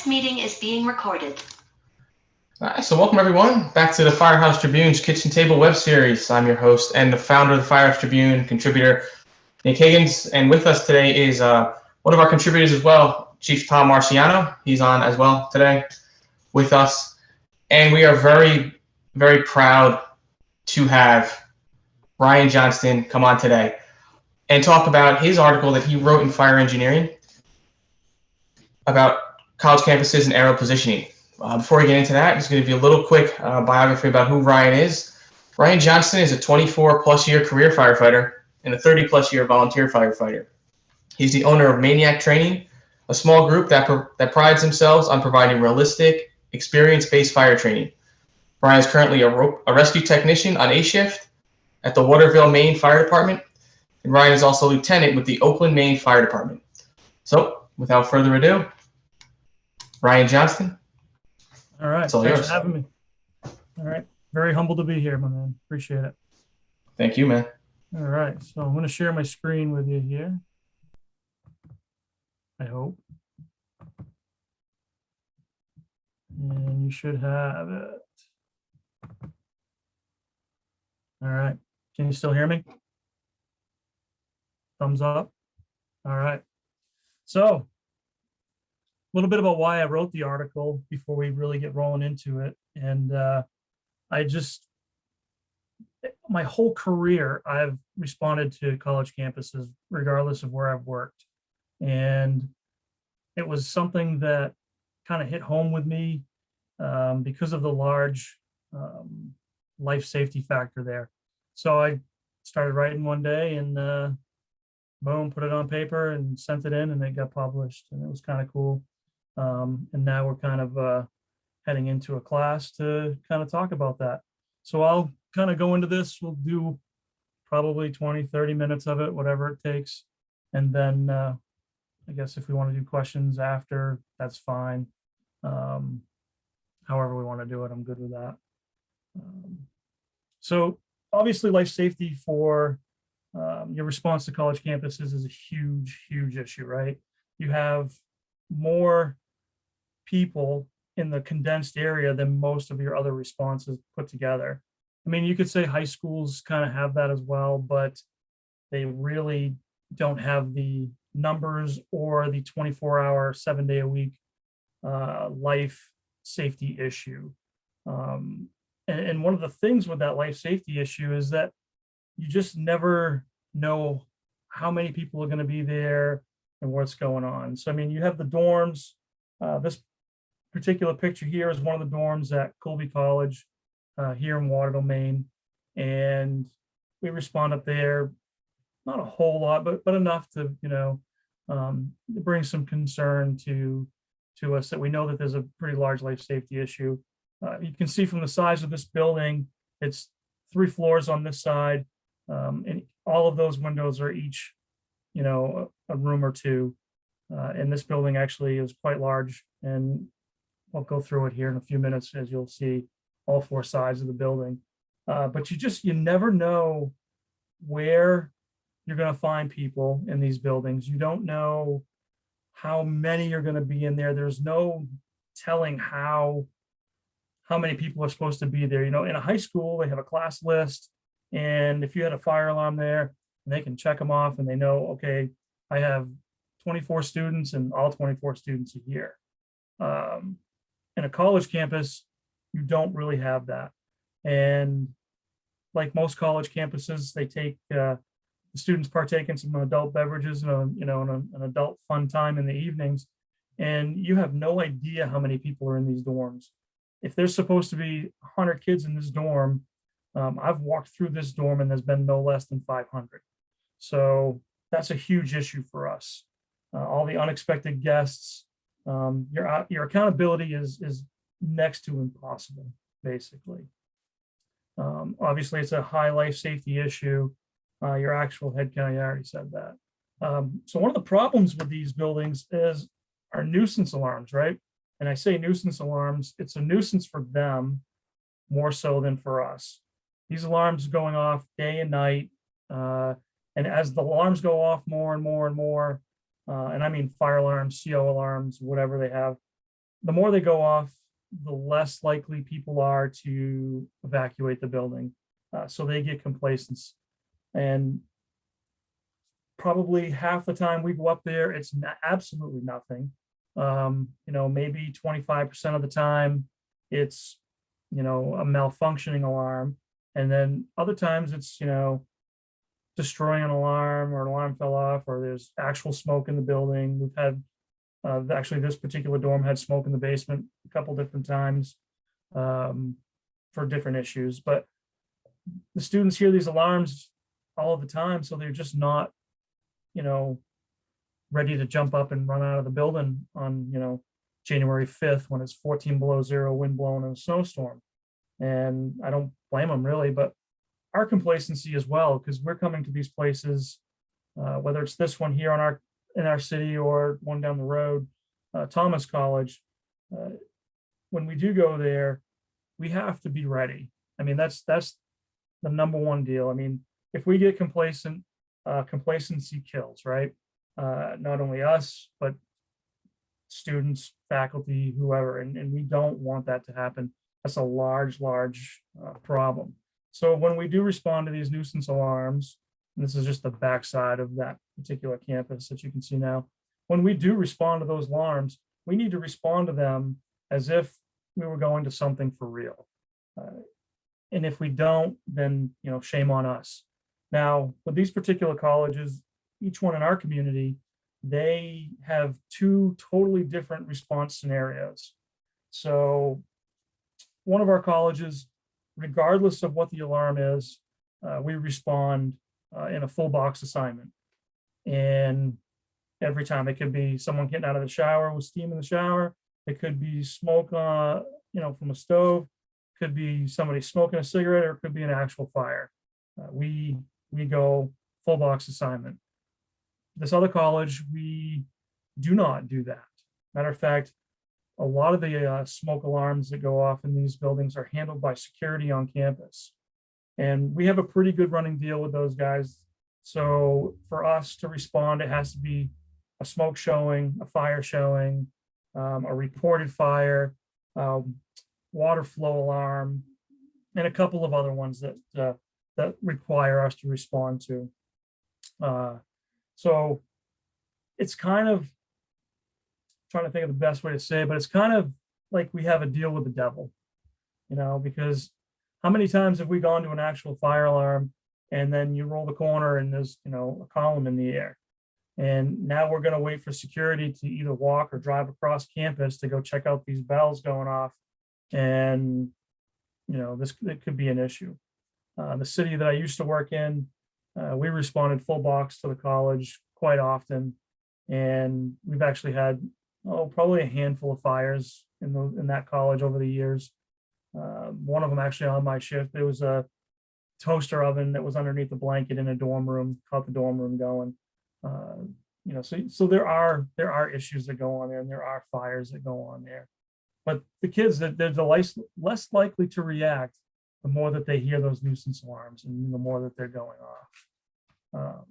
This meeting is being recorded. All right, so welcome everyone back to the Firehouse Tribune's Kitchen Table web series. I'm your host and the founder of the Firehouse Tribune, contributor Nick Higgins, and with us today is one of our contributors as well, Chief Tom Marciano. He's on as well today with us, and we are very, very proud to have Ryan Johnston come on today and talk about his article that he wrote in Fire Engineering about college campuses and aerial positioning. Before we get into that, I'm just going to give you a little quick biography about who Ryan is. Ryan Johnston is a 24-plus year career firefighter and a 30-plus year volunteer firefighter. He's the owner of Maine-iac Training, a small group that prides themselves on providing realistic, experience-based fire training. Ryan is currently a rescue technician on A shift at the Waterville, Maine Fire Department, and Ryan is also a lieutenant with the Oakland, Maine Fire Department. So, without further ado, Ryan Johnston. All right. Thanks for having me. All right. Very humbled to be here, my man. Appreciate it. Thank you, man. All right. So I'm going to share my screen with you here. I hope. And you should have it. All right. Can you still hear me? Thumbs up. All right. So a little bit about why I wrote the article before we really get rolling into it. And my whole career, I've responded to college campuses, regardless of where I've worked. And it was something that kind of hit home with me because of the large life safety factor there. So I started writing one day and boom, put it on paper and sent it in, and it got published, and it was kind of cool. And now we're kind of heading into a class to kind of talk about that. So I'll kind of go into this. We'll do probably 20, 30 minutes of it, whatever it takes. And then I guess if we want to do questions after, that's fine. However we want to do it, I'm good with that. So obviously life safety for your response to college campuses is a huge, huge issue, right? You have more people in the condensed area than most of your other responses put together. I mean, you could say high schools kind of have that as well, but they really don't have the numbers or the 24-hour, 7-day-a-week life safety issue. And one of the things with that life safety issue is that you just never know how many people are going to be there and what's going on. So, I mean, you have the dorms. This particular picture here is one of the dorms at Colby College here in Waterville, Maine. And we respond up there, not a whole lot, but enough to, bring some concern to us that we know that there's a pretty large life safety issue. You can see from the size of this building, it's 3 floors on this side. And all of those windows are each, a room or two. And this building actually is quite large, and I'll go through it here in a few minutes as you'll see all 4 sides of the building. But you never know where you're going to find people in these buildings. You don't know how many are going to be in there. There's no telling how many people are supposed to be there. In a high school, they have a class list, and if you had a fire alarm there, they can check them off and they know, okay, I have 24 students and all 24 students are here. In a college campus, you don't really have that. And like most college campuses, they take the students partake in some adult beverages and an adult fun time in the evenings. And you have no idea how many people are in these dorms. If there's supposed to be 100 kids in this dorm, I've walked through this dorm and there's been no less than 500. So that's a huge issue for us. All the unexpected guests, your accountability is next to impossible, basically. Obviously, it's a high life safety issue. Your actual head count, I already said that. So one of the problems with these buildings is our nuisance alarms, right? And I say nuisance alarms, it's a nuisance for them more so than for us. These alarms are going off day and night. And as the alarms go off more and more and more, and I mean fire alarms, CO alarms, whatever they have, the more they go off, the less likely people are to evacuate the building. So they get complacent. And probably half the time we go up there, it's absolutely nothing. Maybe 25% of the time it's, a malfunctioning alarm. And then other times it's, destroying an alarm, or an alarm fell off, or there's actual smoke in the building. We've had, actually this particular dorm had smoke in the basement a couple different times for different issues. But the students hear these alarms all the time, so they're just not, ready to jump up and run out of the building on, January 5th when it's 14 below zero, wind blowing, in a snowstorm. And I don't blame them really, but our complacency as well, because we're coming to these places, whether it's this one here in our city or one down the road, Thomas College. When we do go there, we have to be ready. I mean, that's the number one deal. I mean, if we get complacent, complacency kills, right? Not only us, but students, faculty, whoever, and we don't want that to happen. That's a large problem. So when we do respond to these nuisance alarms, and this is just the backside of that particular campus that you can see now, when we do respond to those alarms, we need to respond to them as if we were going to something for real. And if we don't, then, shame on us. Now, with these particular colleges, each one in our community, they have two totally different response scenarios. So one of our colleges, regardless of what the alarm is, we respond in a full box assignment. And every time, it could be someone getting out of the shower with steam in the shower. It could be smoke, from a stove. Could be somebody smoking a cigarette, or it could be an actual fire. We go full box assignment. This other college, we do not do that. Matter of fact, a lot of the smoke alarms that go off in these buildings are handled by security on campus. And we have a pretty good running deal with those guys. So for us to respond, it has to be a smoke showing, a fire showing, a reported fire, water flow alarm, and a couple of other ones that require us to respond to. So it's kind of, trying to think of the best way to say it, but it's kind of like we have a deal with the devil, because how many times have we gone to an actual fire alarm and then you roll the corner and there's, a column in the air. And now we're going to wait for security to either walk or drive across campus to go check out these bells going off. And, it could be an issue. The city that I used to work in, we responded full box to the college quite often. And we've actually had, probably a handful of fires in that college over the years. One of them actually on my shift, there was a toaster oven that was underneath the blanket in a dorm room, caught the dorm room going. So there are issues that go on there, and there are fires that go on there. But the kids, they're less likely to react the more that they hear those nuisance alarms and the more that they're going off.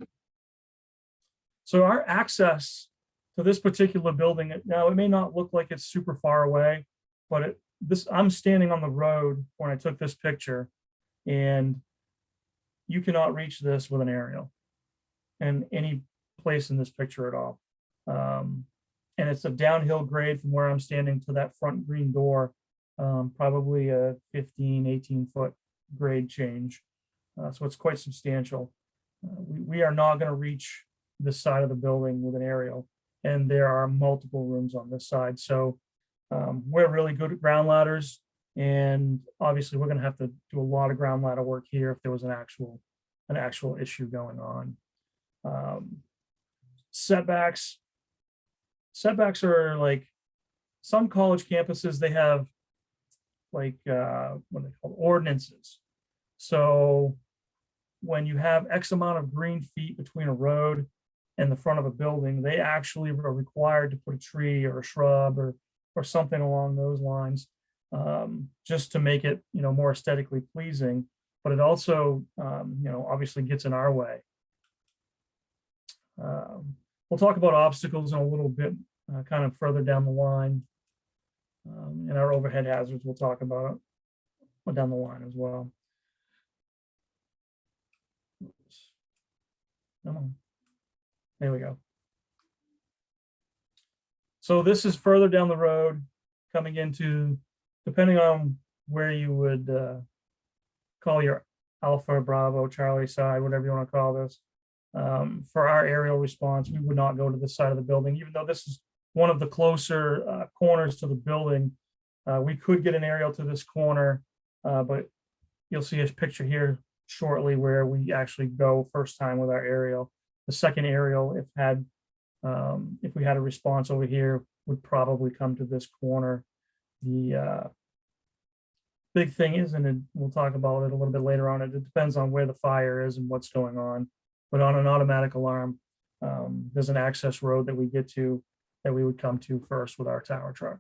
So our access to this particular building, now it may not look like it's super far away, but I'm standing on the road when I took this picture, and you cannot reach this with an aerial in any place in this picture at all. And it's a downhill grade from where I'm standing to that front green door, probably a 15, 18-foot grade change. So it's quite substantial. We are not going to reach this side of the building with an aerial, and there are multiple rooms on this side. So we're really good at ground ladders, and obviously we're going to have to do a lot of ground ladder work here if there was an actual issue going on. Setbacks are like, some college campuses, they have like what are they called, ordinances. So when you have X amount of green feet between a road and the front of a building, they actually are required to put a tree or a shrub or something along those lines, just to make it, more aesthetically pleasing. But it also, obviously gets in our way. We'll talk about obstacles in a little bit, kind of further down the line. and our overhead hazards we'll talk about down the line as well. Oops. Come on. There we go. So this is further down the road, coming into, depending on where you would call your Alpha, Bravo, Charlie side, whatever you want to call this. For our aerial response, we would not go to this side of the building, even though this is one of the closer corners to the building. We could get an aerial to this corner, but you'll see a picture here shortly where we actually go first time with our aerial. The second aerial, if we had a response over here, would probably come to this corner. The big thing is, and we'll talk about it a little bit later on, it depends on where the fire is and what's going on. But on an automatic alarm, there's an access road that we get to that we would come to first with our tower truck.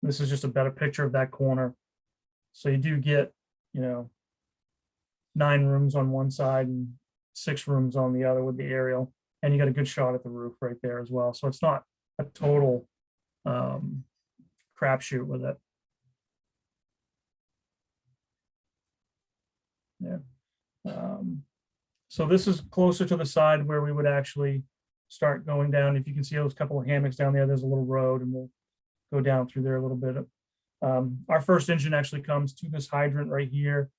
This is just a better picture of that corner. So you do get, 9 rooms on one side and 6 rooms on the other with the aerial. And you got a good shot at the roof right there as well. So it's not a total crapshoot with it. Yeah. So this is closer to the side where we would actually start going down. If you can see those couple of hammocks down there, there's a little road, and we'll go down through there a little bit. Our first engine actually comes to this hydrant right here.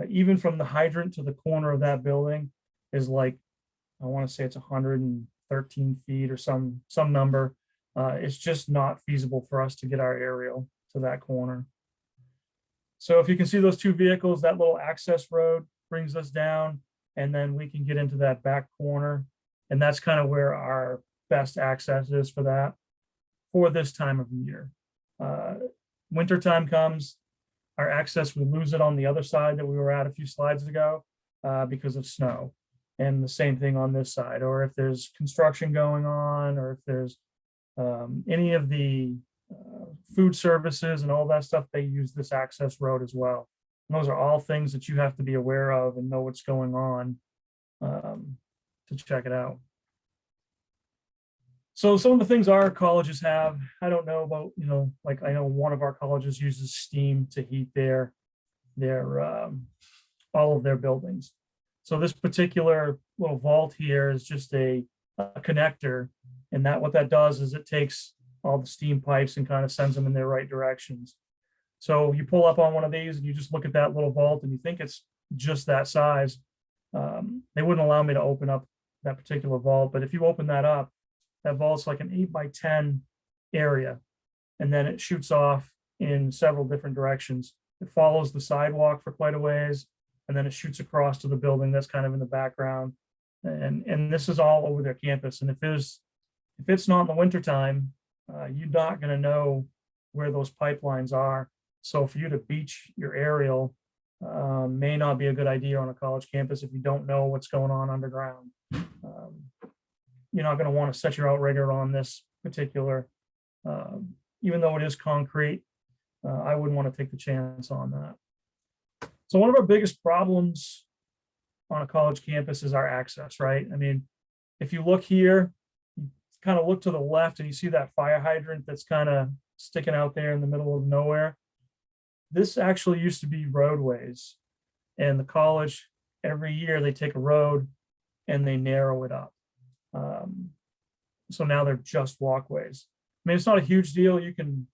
Even from the hydrant to the corner of that building is like, I want to say it's 113 feet or some number. It's just not feasible for us to get our aerial to that corner. So if you can see those 2 vehicles, that little access road brings us down, and then we can get into that back corner. And that's kind of where our best access is for that for this time of year. Winter time comes, our access, we lose it on the other side that we were at a few slides ago because of snow. And the same thing on this side, or if there's construction going on, or if there's any of the food services and all that stuff, they use this access road as well. And those are all things that you have to be aware of and know what's going on to check it out. So some of the things our colleges have, I don't know about, like I know one of our colleges uses steam to heat their all of their buildings. So this particular little vault here is just a connector, and what that does is it takes all the steam pipes and kind of sends them in their right directions. So you pull up on one of these and you just look at that little vault and you think it's just that size. They wouldn't allow me to open up that particular vault, but if you open that up, that vault's like an 8x10 area, and then it shoots off in several different directions. It follows the sidewalk for quite a ways, and then it shoots across to the building that's kind of in the background. And this is all over their campus. And if it's not in the wintertime, you're not going to know where those pipelines are. So for you to beach your aerial may not be a good idea on a college campus if you don't know what's going on underground. You're not going to want to set your outrigger on this particular, even though it is concrete, I wouldn't want to take the chance on that. So one of our biggest problems on a college campus is our access, right? I mean, if you look here, you kind of look to the left and you see that fire hydrant that's kind of sticking out there in the middle of nowhere. This actually used to be roadways, and the college, every year they take a road and they narrow it up. So now they're just walkways. I mean, it's not a huge deal. You can,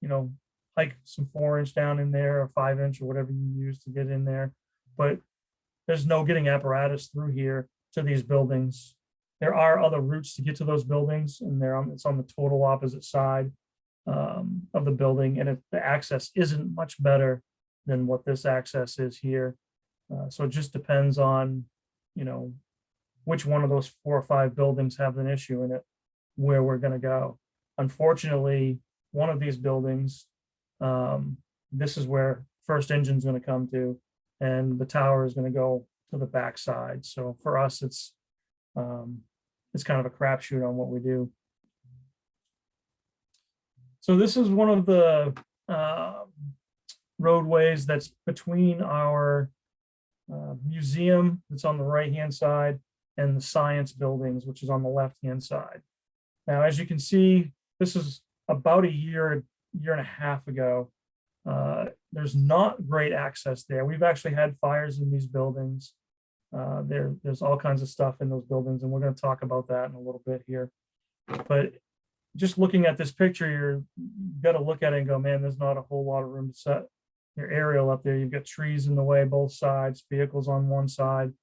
hike some 4-inch down in there, or 5-inch, or whatever you use to get in there. But there's no getting apparatus through here to these buildings. There are other routes to get to those buildings, and it's on the total opposite side of the building. And the access isn't much better than what this access is here. So it just depends on, which one of those 4 or 5 buildings have an issue in it, where we're going to go. Unfortunately, one of these buildings, this is where first engine's going to come to, and the tower is going to go to the back side. So for us, it's kind of a crapshoot on what we do. So this is one of the roadways that's between our museum that's on the right-hand side and the science buildings, which is on the left-hand side. Now, as you can see, this is about a year and a half ago. There's not great access there. We've actually had fires in these buildings. There's all kinds of stuff in those buildings, and we're going to talk about that in a little bit here. But just looking at this picture, you've got to look at it and go, man, there's not a whole lot of room to set your aerial up there. You've got trees in the way, both sides, vehicles on one side.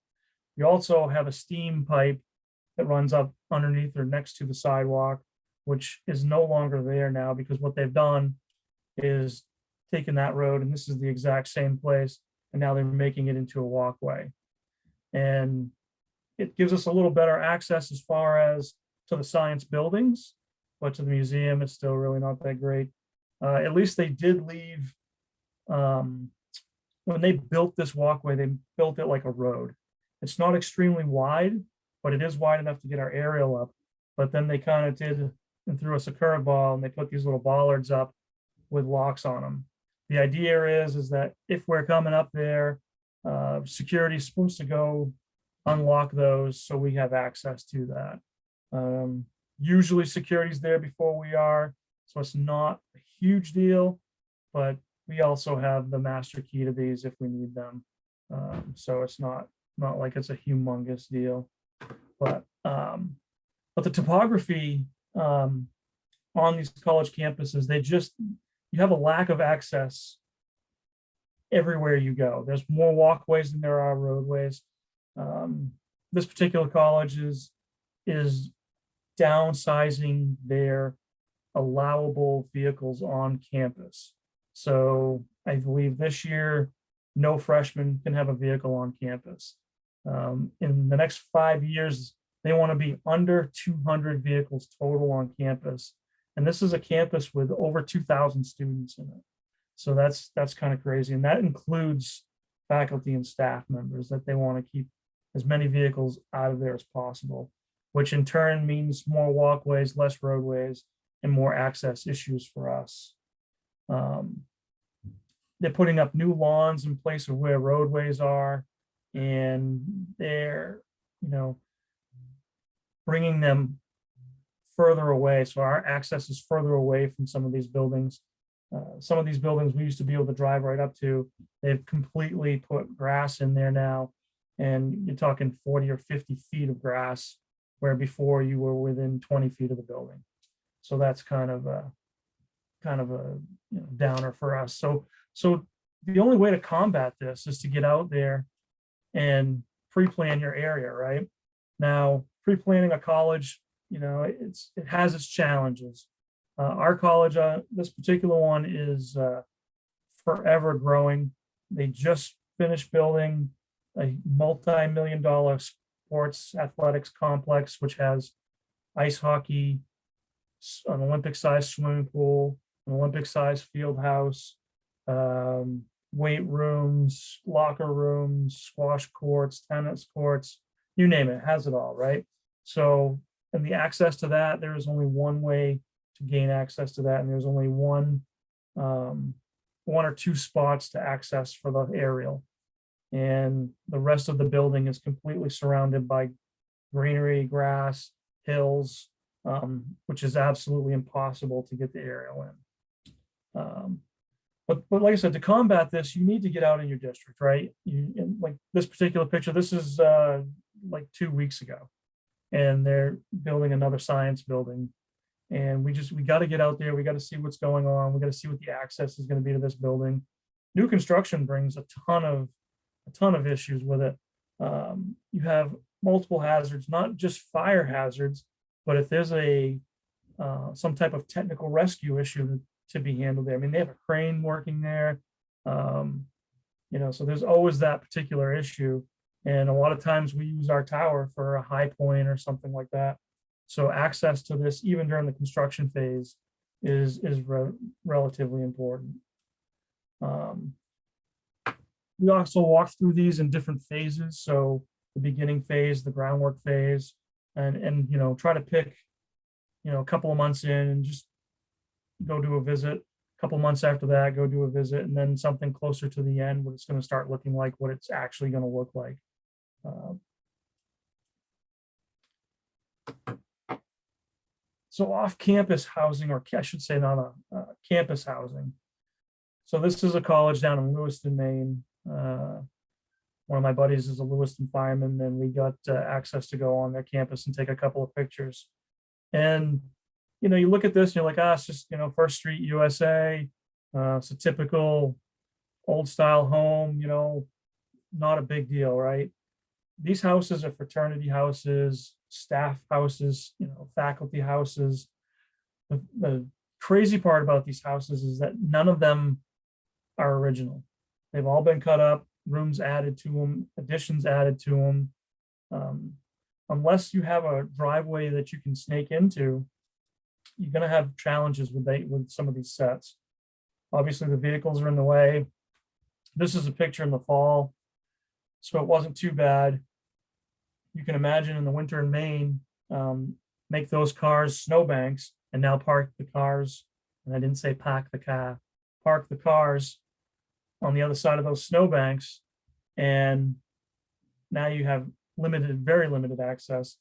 You also have a steam pipe that runs up underneath or next to the sidewalk, which is no longer there now, because what they've done is taken that road, and this is the exact same place, and now they're making it into a walkway. And it gives us a little better access as far as to the science buildings, but to the museum, it's still really not that great. At least they did leave, when they built this walkway, they built it like a road. It's not extremely wide, but it is wide enough to get our aerial up. But then they kind of did and threw us a curveball, and they put these little bollards up with locks on them. The idea is that if we're coming up there, security is supposed to go unlock those so we have access to that. Usually security's there before we are, so it's not a huge deal, but we also have the master key to these if we need them. So it's not like it's a humongous deal, but the topography on these college campuses, you have a lack of access everywhere you go. There's more walkways than there are roadways. This particular college is downsizing their allowable vehicles on campus. So I believe this year, no freshman can have a vehicle on campus. In the next 5 years, they want to be under 200 vehicles total on campus. And this is a campus with over 2,000 students in it. So that's kind of crazy. And that includes faculty and staff members, that they want to keep as many vehicles out of there as possible, which in turn means more walkways, less roadways, and more access issues for us. They're putting up new lawns in place of where roadways are, and they're, bringing them further away. So our access is further away from some of these buildings. Some of these buildings we used to be able to drive right up to, they've completely put grass in there now. And you're talking 40 or 50 feet of grass, where before you were within 20 feet of the building. So that's kind of a downer for us. So the only way to combat this is to get out there and pre-plan your area, right? Now, pre-planning a college, it has its challenges. Our college, this particular one, is forever growing. They just finished building a multi-million-dollar sports athletics complex, which has ice hockey, an Olympic-sized swimming pool, an Olympic-sized field house, weight rooms, locker rooms, squash courts, tennis courts, you name it, has it all, right? So, and the access to that, there is only one way to gain access to that, and there's only one or two spots to access for the aerial. And the rest of the building is completely surrounded by greenery, grass, hills, which is absolutely impossible to get the aerial in. But like I said, to combat this, you need to get out in your district, right? Like this particular picture, this is like 2 weeks ago, and they're building another science building. And we got to get out there. We got to see what's going on. We got to see what the access is going to be to this building. New construction brings a ton of issues with it. You have multiple hazards, not just fire hazards, but if there's some type of technical rescue issue to be handled there. I mean, they have a crane working there, so there's always that particular issue. And a lot of times we use our tower for a high point or something like that. So access to this, even during the construction phase, is relatively important. We also walk through these in different phases. So the beginning phase, the groundwork phase, and try to pick, a couple of months in and just go do a visit. A couple months after that, go do a visit, and then something closer to the end, what it's going to start looking like, what it's actually going to look like. So off-campus housing, or I should say not campus housing. So this is a college down in Lewiston, Maine. One of my buddies is a Lewiston fireman, and we got access to go on their campus and take a couple of pictures. And, you look at this and you're like, it's just, First Street, USA. It's a typical old style home, not a big deal, right? These houses are fraternity houses, staff houses, faculty houses. The crazy part about these houses is that none of them are original. They've all been cut up, rooms added to them, additions added to them. Unless you have a driveway that you can snake into, you're going to have challenges with some of these sets. Obviously, the vehicles are in the way. This is a picture in the fall, so it wasn't too bad. You can imagine in the winter in Maine, make those cars snowbanks and now park the cars, and I didn't say park the car, park the cars on the other side of those snowbanks, and now you have very limited access.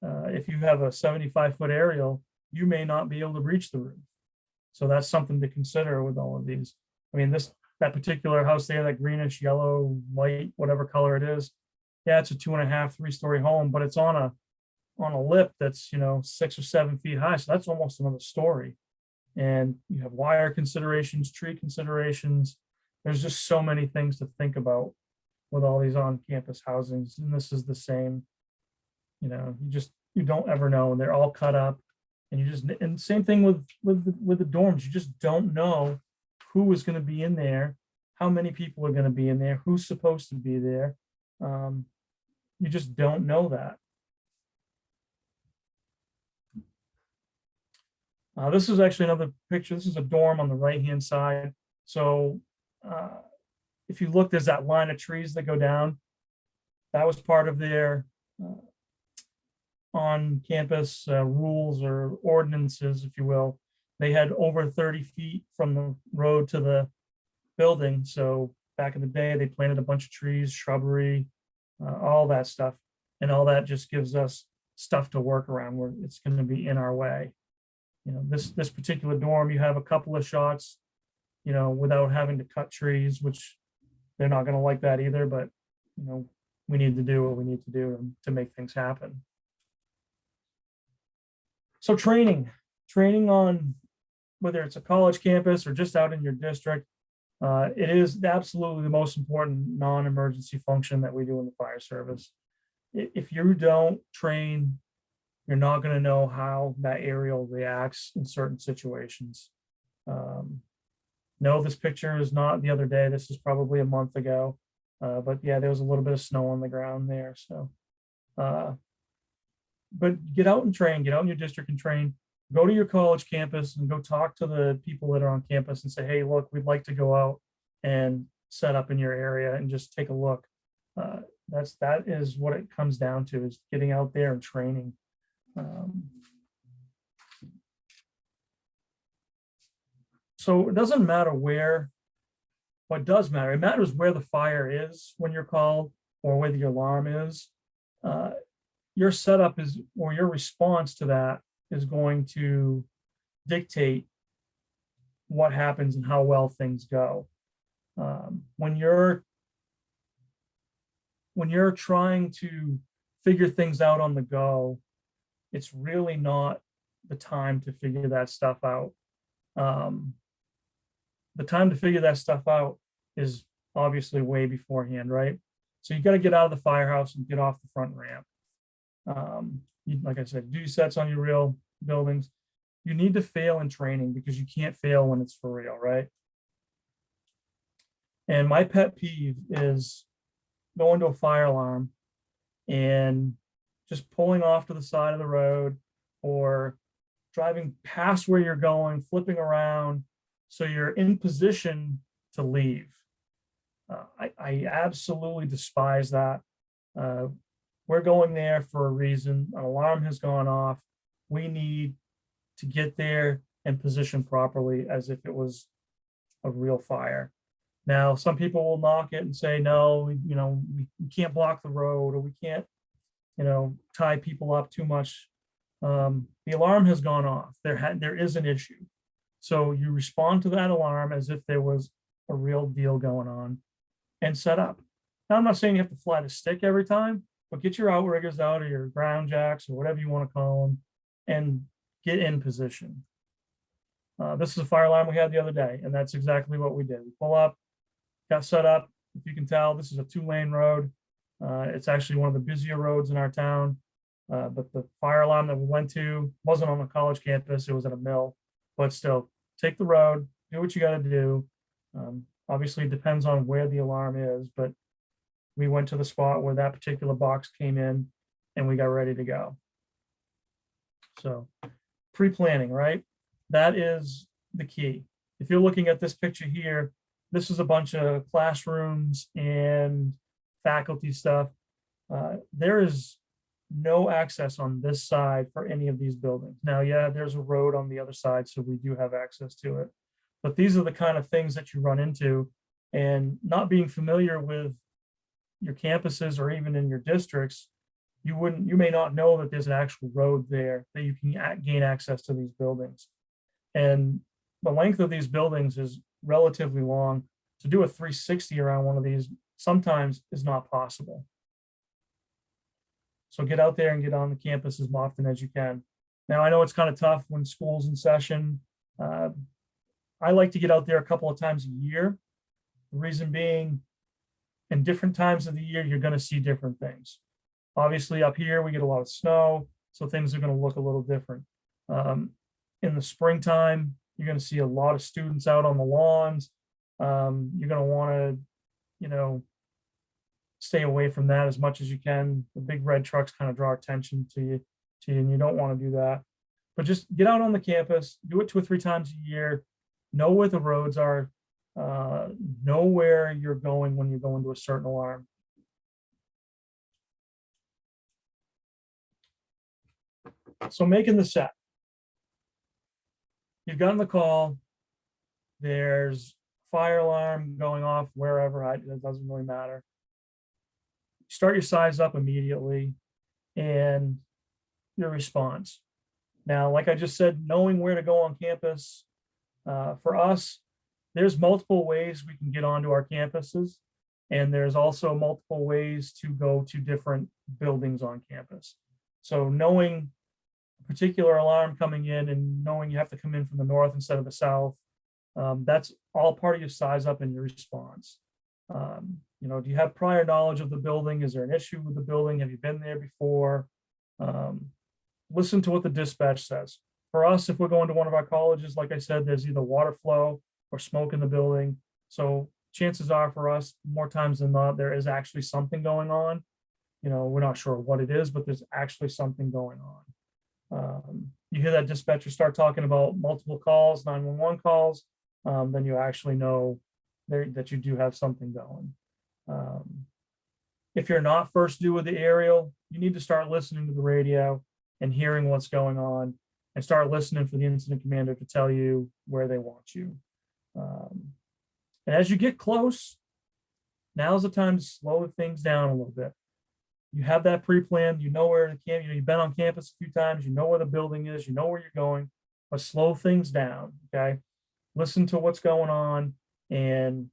If you have a 75-foot aerial, you may not be able to reach the roof. So that's something to consider with all of these. I mean, that particular house there, that greenish, yellow, white, whatever color it is, yeah, it's a 2.5, 3-story home, but it's on a lip that's 6 or 7 feet high. So that's almost another story. And you have wire considerations, tree considerations. There's just so many things to think about with all these on-campus housings, and this is the same. You don't ever know, and they're all cut up, and same thing with the dorms. You just don't know who is going to be in there, how many people are going to be in there, who's supposed to be there. You just don't know that. This is actually another picture. This is a dorm on the right-hand side. So if you look, there's that line of trees that go down. That was part of their on-campus rules or ordinances, if you will. They had over 30 feet from the road to the building. So back in the day, they planted a bunch of trees, shrubbery, all that stuff. And all that just gives us stuff to work around where it's going to be in our way. This particular dorm, you have a couple of shots, without having to cut trees, which they're not going to like that either, but we need to do what we need to do to make things happen. So training on whether it's a college campus or just out in your district, it is absolutely the most important non-emergency function that we do in the fire service. If you don't train, you're not going to know how that aerial reacts in certain situations. No, this picture is not the other day. This is probably a month ago. But yeah, there was a little bit of snow on the ground there. So, but get out and train, get out in your district and train, go to your college campus and go talk to the people that are on campus and say, hey, look, we'd like to go out and set up in your area and just take a look. That is what it comes down to, is getting out there and training. So it doesn't matter where, what does matter, it matters where the fire is when you're called or whether your alarm is. Your setup is, or your response to that is going to dictate what happens and how well things go. When you're trying to figure things out on the go, it's really not the time to figure that stuff out. The time to figure that stuff out is obviously way beforehand, right? So you got to get out of the firehouse and get off the front ramp. Like I said, do sets on your real buildings. You need to fail in training because you can't fail when it's for real, right? And my pet peeve is going to a fire alarm and just pulling off to the side of the road or driving past where you're going, flipping around so you're in position to leave. I absolutely despise that. We're going there for a reason. An alarm has gone off. We need to get there and position properly as if it was a real fire. Now, some people will knock it and say, no, we can't block the road, or we can't, tie people up too much. The alarm has gone off. There is an issue. So you respond to that alarm as if there was a real deal going on and set up. Now, I'm not saying you have to fly the stick every time, but get your outriggers out or your ground jacks or whatever you want to call them and get in position. This is a fire alarm we had the other day, and that's exactly what we did. We pull up, got set up. If you can tell, this is a 2-lane road. It's actually one of the busier roads in our town. But the fire alarm that we went to wasn't on the college campus. It was at a mill, but still take the road, do what you got to do. Obviously it depends on where the alarm is, but we went to the spot where that particular box came in and we got ready to go. So pre-planning, right? That is the key. If you're looking at this picture here, this is a bunch of classrooms and faculty stuff. There is no access on this side for any of these buildings. Now, yeah, there's a road on the other side, so we do have access to it. But these are the kind of things that you run into, and not being familiar with your campuses or even in your districts, you may not know that there's an actual road there that you can gain access to these buildings. And the length of these buildings is relatively long. To do a 360 around one of these sometimes is not possible. So get out there and get on the campus as often as you can. Now, I know it's kind of tough when school's in session. I like to get out there a couple of times a year. The reason being, in different times of the year, you're going to see different things. Obviously, up here, we get a lot of snow, so things are going to look a little different. In the springtime, you're going to see a lot of students out on the lawns. You're going to want to, stay away from that as much as you can. The big red trucks kind of draw attention to you, and you don't want to do that. But just get out on the campus, do it 2 or 3 times a year, know where the roads are, know where you're going when you're going to a certain alarm. So making the set. You've gotten the call. There's fire alarm going off wherever, it doesn't really matter. Start your size up immediately and your response. Now, like I just said, knowing where to go on campus, for us, there's multiple ways we can get onto our campuses, and there's also multiple ways to go to different buildings on campus. So knowing a particular alarm coming in and knowing you have to come in from the north instead of the south, that's all part of your size up and your response. Do you have prior knowledge of the building? Is there an issue with the building? Have you been there before? Listen to what the dispatch says. For us, if we're going to one of our colleges, like I said, there's either water flow or smoke in the building. So chances are for us, more times than not, there is actually something going on. We're not sure what it is, but there's actually something going on. You hear that dispatcher start talking about multiple calls, 911 calls, then you actually know that you do have something going. If you're not first due with the aerial, you need to start listening to the radio and hearing what's going on, and start listening for the incident commander to tell you where they want you. And as you get close, now's the time to slow things down a little bit. You have that pre-planned, you know where the camp, you've been on campus a few times, you know where the building is, you know where you're going, but slow things down, okay? Listen to what's going on and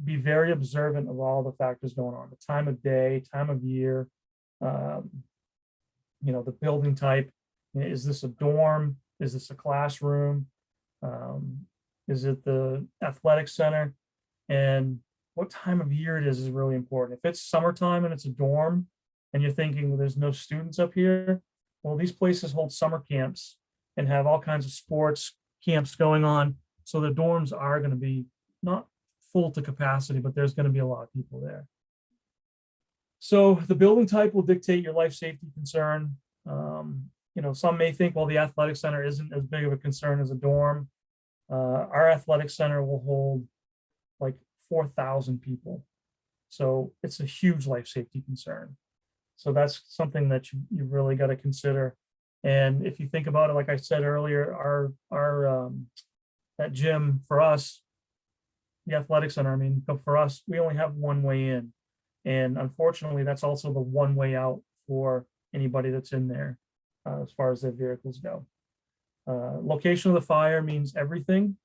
be very observant of all the factors going on, the time of day, time of year, the building type. Is this a dorm? Is this a classroom? Is it the athletic center? And what time of year it is really important. If it's summertime and it's a dorm and you're thinking, well, there's no students up here, well, these places hold summer camps and have all kinds of sports camps going on. So the dorms are going to be not full to capacity, but there's going to be a lot of people there. So the building type will dictate your life safety concern. Some may think, well, the athletic center isn't as big of a concern as a dorm. Our athletic center will hold like 4,000 people. So it's a huge life safety concern. So that's something that you really got to consider. And if you think about it, like I said earlier, our that gym for us, the athletic center, for us, we only have one way in. And unfortunately, that's also the one way out for anybody that's in there. as far as their vehicles go. Location of the fire means everything.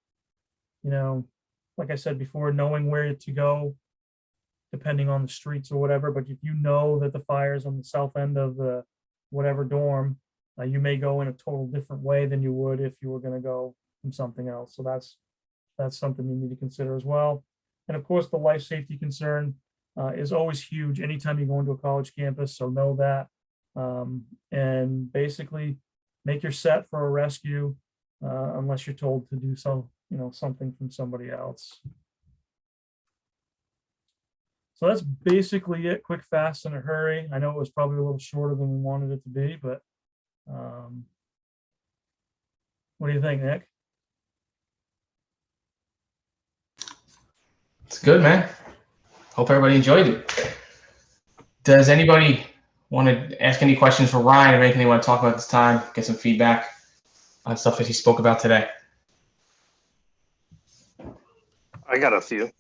You know, like I said before, knowing where to go, depending on the streets or whatever. But if you know that the fire is on the south end of the whatever dorm, you may go in a total different way than you would if you were going to go from something else. So that's something you need to consider as well. And of course, the life safety concern is always huge anytime you go into a college campus. So know that, and basically make your set for a rescue unless you're told to do so, something from somebody else. So that's basically it. Quick, fast, in a hurry. I know it was probably a little shorter than we wanted it to be, but what do you think, Nick? It's good, man. Hope everybody enjoyed it. Does anybody want to ask any questions for Ryan or anything they want to talk about this time? Get some feedback on stuff that he spoke about today. I got a few.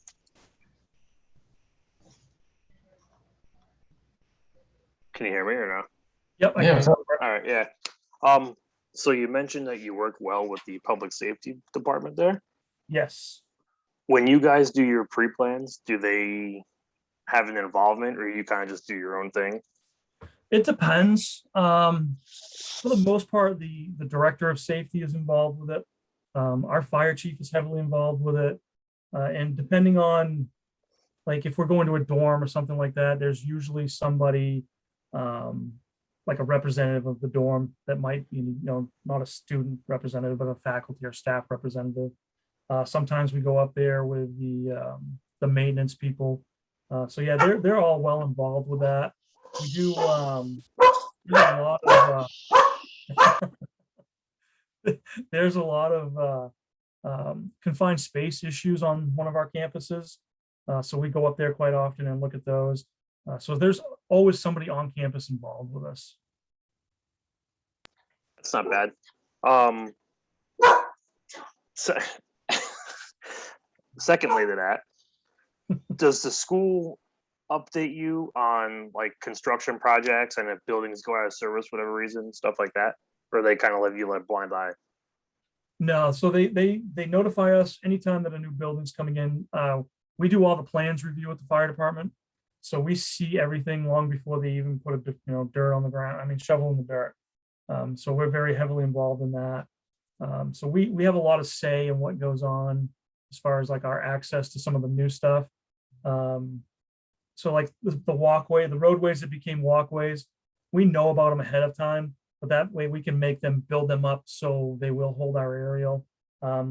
Can you hear me or no? Yep. Yeah, what's up? All right, yeah. So you mentioned that you work well with the public safety department there. Yes. When you guys do your pre-plans, do they have an involvement or you kind of just do your own thing? It depends. For the most part, the director of safety is involved with it. Our fire chief is heavily involved with it. And depending on, like, if we're going to a dorm or something like that, there's usually somebody, like a representative of the dorm that might be, not a student representative, but a faculty or staff representative. Sometimes we go up there with the maintenance people. So yeah, they're all well involved with that. We do there's a lot of there's a lot of confined space issues on one of our campuses. So we go up there quite often and look at those. So there's always somebody on campus involved with us. That's not bad. So, secondly to that, does the school update you on like construction projects and if buildings go out of service for whatever reason, stuff like that? Or they kind of leave you like blind eye? No, so they notify us anytime that a new building's coming in. We do all the plans review at the fire department. So we see everything long before they even put a dirt on the ground. I mean, shovel in the dirt. So we're very heavily involved in that. So we have a lot of say in what goes on as far as like our access to some of the new stuff. So like the walkway, the roadways that became walkways, we know about them ahead of time, but that way we can make them, build them up so they will hold our aerial.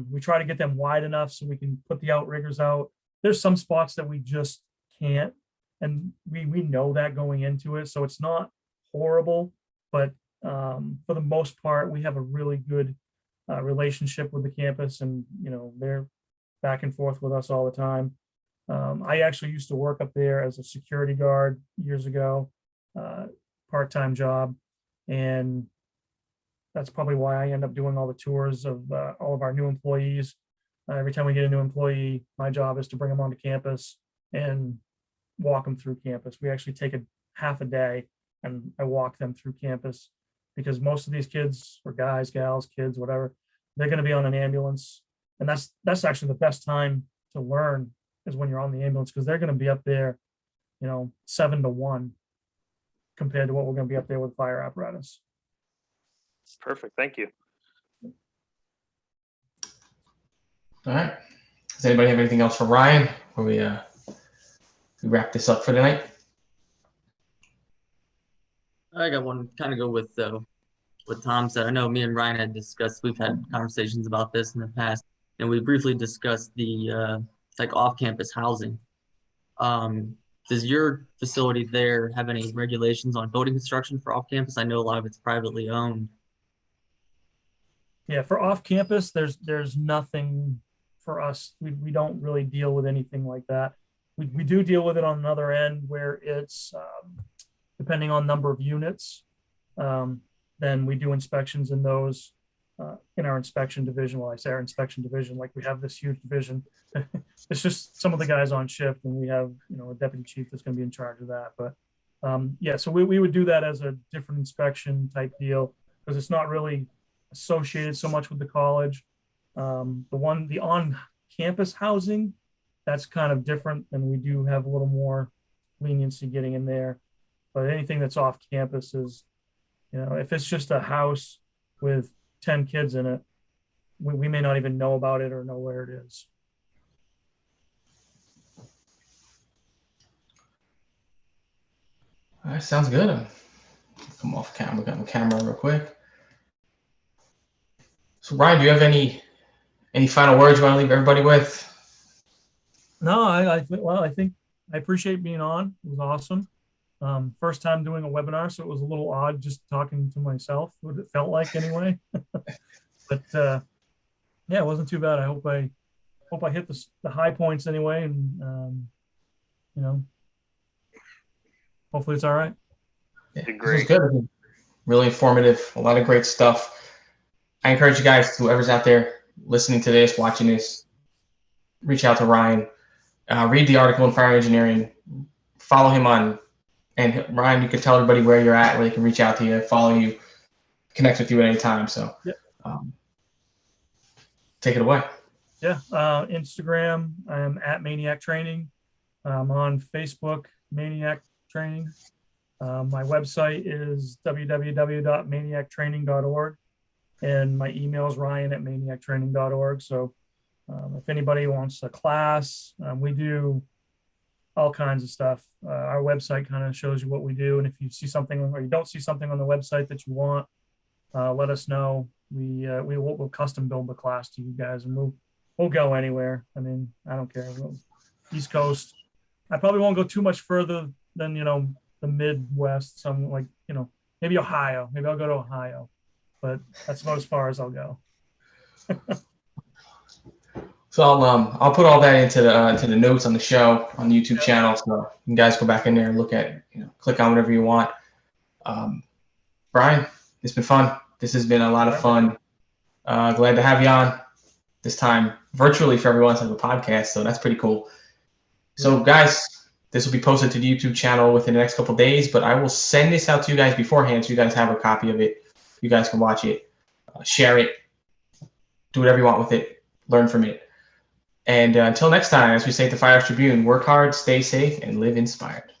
We try to get them wide enough so we can put the outriggers out. There's some spots that we just can't, and we know that going into it, so it's not horrible, but for the most part, we have a really good relationship with the campus, and they're back and forth with us all the time. I actually used to work up there as a security guard years ago, part-time job, and that's probably why I end up doing all the tours of all of our new employees. Every time we get a new employee, my job is to bring them onto campus and walk them through campus. We actually take a half a day and I walk them through campus because most of these kids, or guys, gals, kids, whatever, they're going to be on an ambulance. And that's actually the best time to learn is when you're on the ambulance, because they're going to be up there, 7 to 1 compared to what we're going to be up there with fire apparatus. Perfect. Thank you. All right. Does anybody have anything else for Ryan before we wrap this up for tonight? I got one kind of go with what Tom said. I know me and Ryan had discussed, we've had conversations about this in the past, and we briefly discussed the like off-campus housing. Does your facility there have any regulations on building construction for off-campus? I know a lot of it's privately owned. Yeah, for off-campus, there's nothing for us. We don't really deal with anything like that. We do deal with it on another end where it's depending on number of units, then we do inspections in those in our inspection division. Well, I say our inspection division, like we have this huge division. It's just some of the guys on shift, and we have a deputy chief that's going to be in charge of that. But yeah, so we would do that as a different inspection type deal. because it's not really associated so much with the college. The on-campus housing, that's kind of different, and we do have a little more leniency getting in there. But anything that's off campus is, if it's just a house with 10 kids in it, we may not even know about it or know where it is. All right, sounds good. Come off camera, got my camera real quick. So Ryan, do you have any final words you want to leave everybody with? No, I think I appreciate being on. It was awesome. First time doing a webinar, so it was a little odd just talking to myself, what it felt like anyway. But yeah, it wasn't too bad. I hope I hit the high points anyway, and hopefully it's all right. Yeah, Did this great. was good. Really informative. A lot of great stuff. I encourage you guys, whoever's out there listening to this, watching this, reach out to Ryan. Read the article in Fire Engineering. Follow him on. And Ryan, you can tell everybody where you're at, where they can reach out to you, follow you, connect with you at any time. So take it away. Yeah. Instagram, I'm at Maine-iac Training. On Facebook, Maine-iac Training. My website is www.maine-iactraining.org. And my email is ryan@maine-iactraining.org. So if anybody wants a class, we do all kinds of stuff. Our website kind of shows you what we do. And if you see something or you don't see something on the website that you want, let us know. We'll custom build the class to you guys, and we'll go anywhere. I mean, I don't care. East Coast. I probably won't go too much further than, the Midwest. Some like, maybe Ohio. Maybe I'll go to Ohio, but that's about as far as I'll go. So I'll put all that into the notes on the show on the YouTube channel, so you guys go back in there and look at, click on whatever you want. Brian, it's been fun. This has been a lot of fun. Glad to have you on this time virtually for everyone on the podcast. So that's pretty cool. So guys, this will be posted to the YouTube channel within the next couple of days, but I will send this out to you guys beforehand so you guys have a copy of it. You guys can watch it, share it, do whatever you want with it, learn from it. And until next time, as we say at the FHTribune, work hard, stay safe, and live inspired.